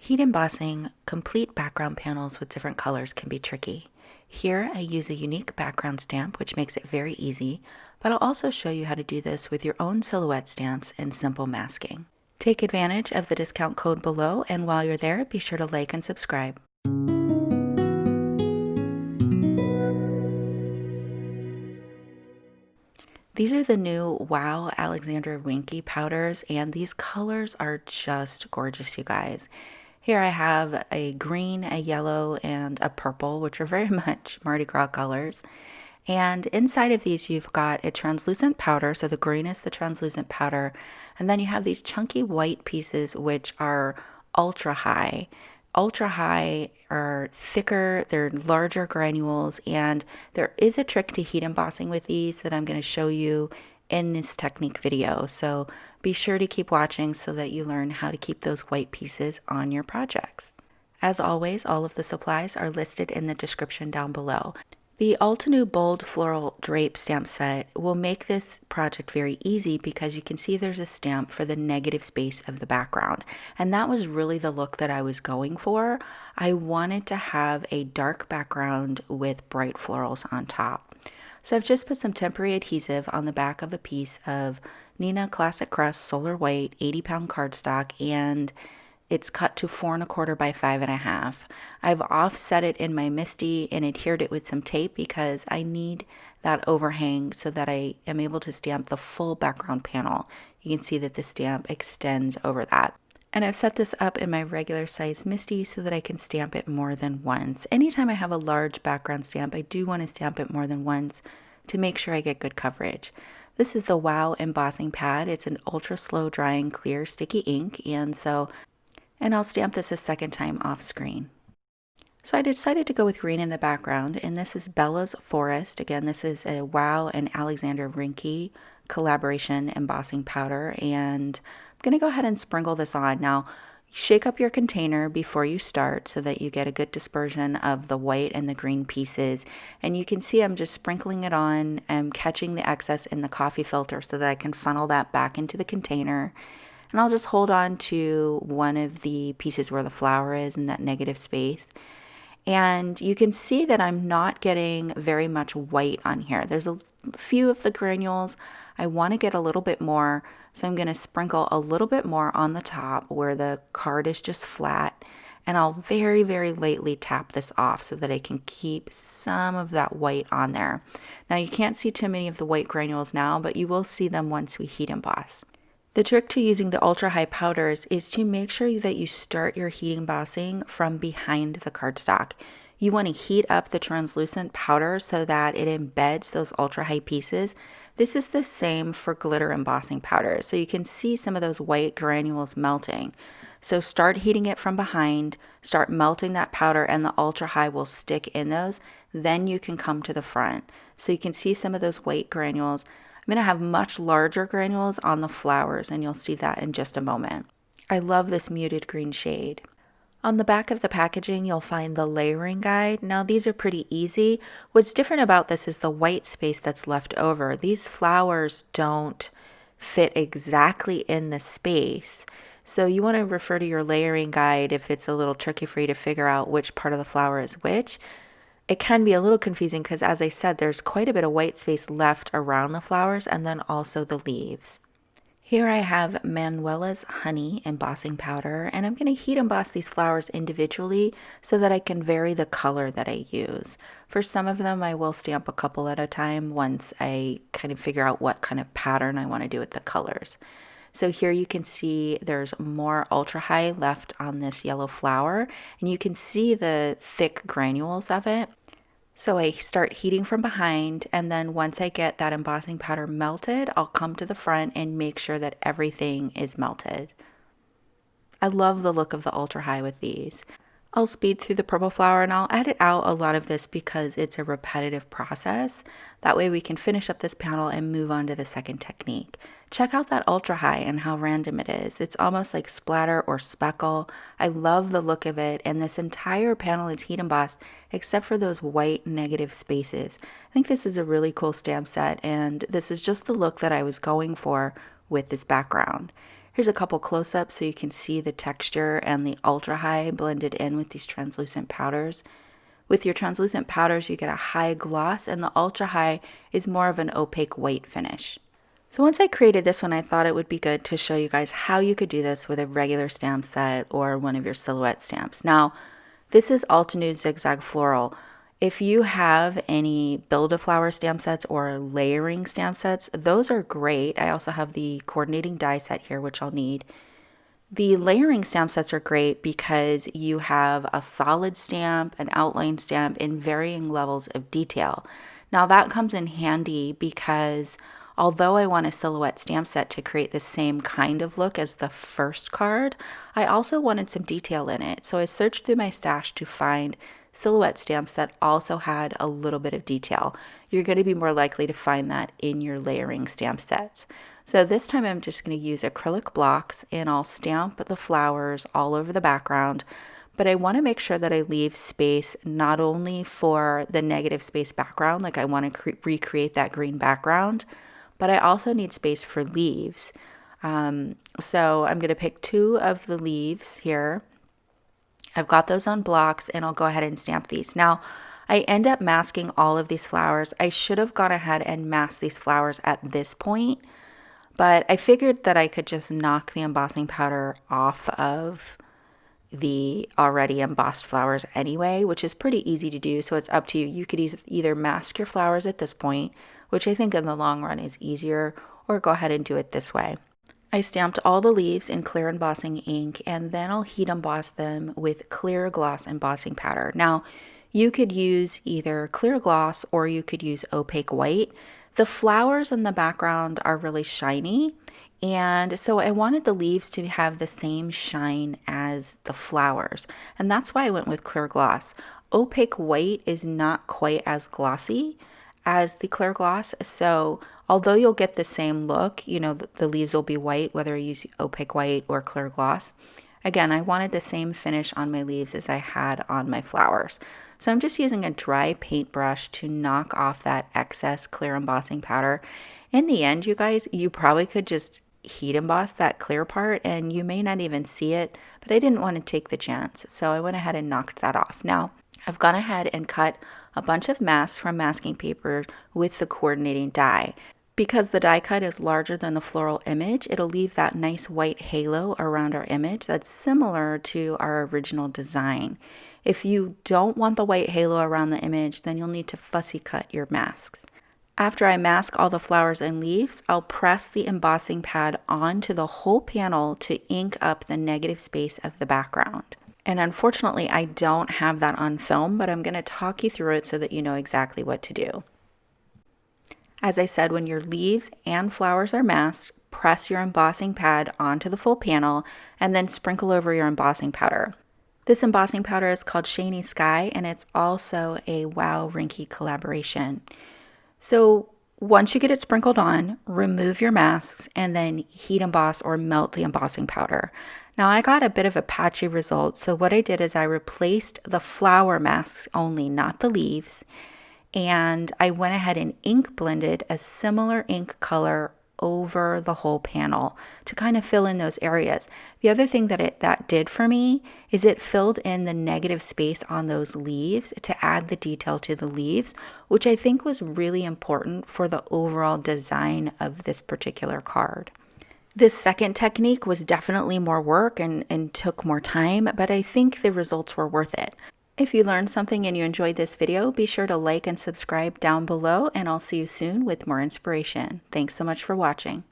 Heat embossing complete background panels with different colors can be tricky. Here I use a unique background stamp which makes it very easy, but I'll also show you how to do this with your own silhouette stamps and simple masking. Take advantage of the discount code below, and while you're there, be sure to like and subscribe. These are the new Wow Alexandra Renke powders, and these colors are just gorgeous, you guys. Here I have a green, a yellow, and a purple, which are very much Mardi Gras colors. And inside of these, you've got a translucent powder. So the green is the translucent powder. And then you have these chunky white pieces, which are ultra high. Ultra high are thicker, they're larger granules, and there is a trick to heat embossing with these that I'm going to show you in this technique video. So be sure to keep watching so that you learn how to keep those white pieces on your projects. As always, all of the supplies are listed in the description down below. The Altenew Bold Floral Drape stamp set will make this project very easy because you can see there's a stamp for the negative space of the background. And that was really the look that I was going for. I wanted to have a dark background with bright florals on top. So I've just put some temporary adhesive on the back of a piece of Neenah Classic Crust Solar White 80-pound cardstock, and it's cut to 4 1/4 by 5 1/2. I've offset it in my MISTI and adhered it with some tape because I need that overhang so that I am able to stamp the full background panel. You can see that the stamp extends over that. And I've set this up in my regular size MISTI so that I can stamp it more than once. Anytime I have a large background stamp, I do want to stamp it more than once to make sure I get good coverage. This is the Wow embossing pad. It's an ultra slow drying clear sticky ink, and I'll stamp this a second time off screen. So I decided to go with green in the background, and this is Bella's Forest. Again, this is a Wow and Alexandra Renke collaboration embossing powder, and I'm going to go ahead and sprinkle this on. Now, shake up your container before you start so that you get a good dispersion of the white and the green pieces. And you can see I'm just sprinkling it on and catching the excess in the coffee filter so that I can funnel that back into the container. And I'll just hold on to one of the pieces where the flower is in that negative space. And you can see that I'm not getting very much white on here. There's a few of the granules. I want to get a little bit more, so I'm going to sprinkle a little bit more on the top where the card is just flat. And I'll very, very lightly tap this off so that I can keep some of that white on there. Now you can't see too many of the white granules now, but you will see them once we heat emboss. The trick to using the ultra high powders is to make sure that you start your heat embossing from behind the cardstock. You want to heat up the translucent powder so that it embeds those ultra high pieces. This is the same for glitter embossing powder, so you can see some of those white granules melting. So start heating it from behind, start melting that powder, and the ultra high will stick in those. Then you can come to the front. So you can see some of those white granules. I'm going to have much larger granules on the flowers, and you'll see that in just a moment. I love this muted green shade. On the back of the packaging, you'll find the layering guide. Now, these are pretty easy. What's different about this is the white space that's left over. These flowers don't fit exactly in the space. So you want to refer to your layering guide if it's a little tricky for you to figure out which part of the flower is which. It can be a little confusing because, as I said, there's quite a bit of white space left around the flowers and then also the leaves. Here I have Manuela's Honey embossing powder, and I'm going to heat emboss these flowers individually so that I can vary the color that I use. For some of them, I will stamp a couple at a time once I kind of figure out what kind of pattern I want to do with the colors. So here you can see there's more ultra high left on this yellow flower, and you can see the thick granules of it. So I start heating from behind, and then once I get that embossing powder melted, I'll come to the front and make sure that everything is melted. I love the look of the ultra high with these. I'll speed through the purple flower, and I'll edit out a lot of this because it's a repetitive process. That way we can finish up this panel and move on to the second technique. Check out that ultra high and how random it is. It's almost like splatter or speckle. I love the look of it, and this entire panel is heat embossed except for those white negative spaces. I think this is a really cool stamp set, and this is just the look that I was going for with this background. Here's a couple close-ups so you can see the texture and the ultra high blended in with these translucent powders. With your translucent powders, you get a high gloss, and the ultra high is more of an opaque white finish. So once I created this one, I thought it would be good to show you guys how you could do this with a regular stamp set or one of your silhouette stamps. Now, this is Altenew Zigzag Floral. If you have any build-a-flower stamp sets or layering stamp sets, those are great. I also have the coordinating die set here, which I'll need. The layering stamp sets are great because you have a solid stamp, an outline stamp, in varying levels of detail. Now that comes in handy because although I want a silhouette stamp set to create the same kind of look as the first card, I also wanted some detail in it. So I searched through my stash to find silhouette stamps that also had a little bit of detail. You're going to be more likely to find that in your layering stamp sets. So this time I'm just going to use acrylic blocks and I'll stamp the flowers all over the background, but I want to make sure that I leave space not only for the negative space background, like I want to recreate that green background, but I also need space for leaves. So I'm going to pick 2 of the leaves here. I've got those on blocks and I'll go ahead and stamp these. Now, I end up masking all of these flowers. I should have gone ahead and masked these flowers at this point, but I figured that I could just knock the embossing powder off of the already embossed flowers anyway, which is pretty easy to do, so it's up to you. You could either mask your flowers at this point, which I think in the long run is easier, or go ahead and do it this way. I stamped all the leaves in clear embossing ink, and then I'll heat emboss them with clear gloss embossing powder. Now, you could use either clear gloss or you could use opaque white. The flowers in the background are really shiny, and so I wanted the leaves to have the same shine as the flowers, and that's why I went with clear gloss. Opaque white is not quite as glossy as the clear gloss, so although you'll get the same look, you know, the leaves will be white whether I use opaque white or clear gloss. Again, I wanted the same finish on my leaves as I had on my flowers. So I'm just using a dry paintbrush to knock off that excess clear embossing powder. In the end, you guys, you probably could just heat emboss that clear part and you may not even see it, but I didn't want to take the chance, so I went ahead and knocked that off. Now, I've gone ahead and cut a bunch of masks from masking paper with the coordinating die. Because the die cut is larger than the floral image, it'll leave that nice white halo around our image that's similar to our original design. If you don't want the white halo around the image, then you'll need to fussy cut your masks. After I mask all the flowers and leaves, I'll press the embossing pad onto the whole panel to ink up the negative space of the background. And unfortunately, I don't have that on film, but I'm going to talk you through it so that you know exactly what to do. As I said, when your leaves and flowers are masked, press your embossing pad onto the full panel and then sprinkle over your embossing powder. This embossing powder is called Shiny Sky, and it's also a Wow Renke collaboration. So once you get it sprinkled on, remove your masks and then heat emboss or melt the embossing powder. Now I got a bit of a patchy result, so what I did is I replaced the flower masks only, not the leaves, and I went ahead and ink blended a similar ink color over the whole panel to kind of fill in those areas. The other thing that that did for me is it filled in the negative space on those leaves to add the detail to the leaves, which I think was really important for the overall design of this particular card. This second technique was definitely more work and took more time, but I think the results were worth it. If you learned something and you enjoyed this video, be sure to like and subscribe down below, and I'll see you soon with more inspiration. Thanks so much for watching.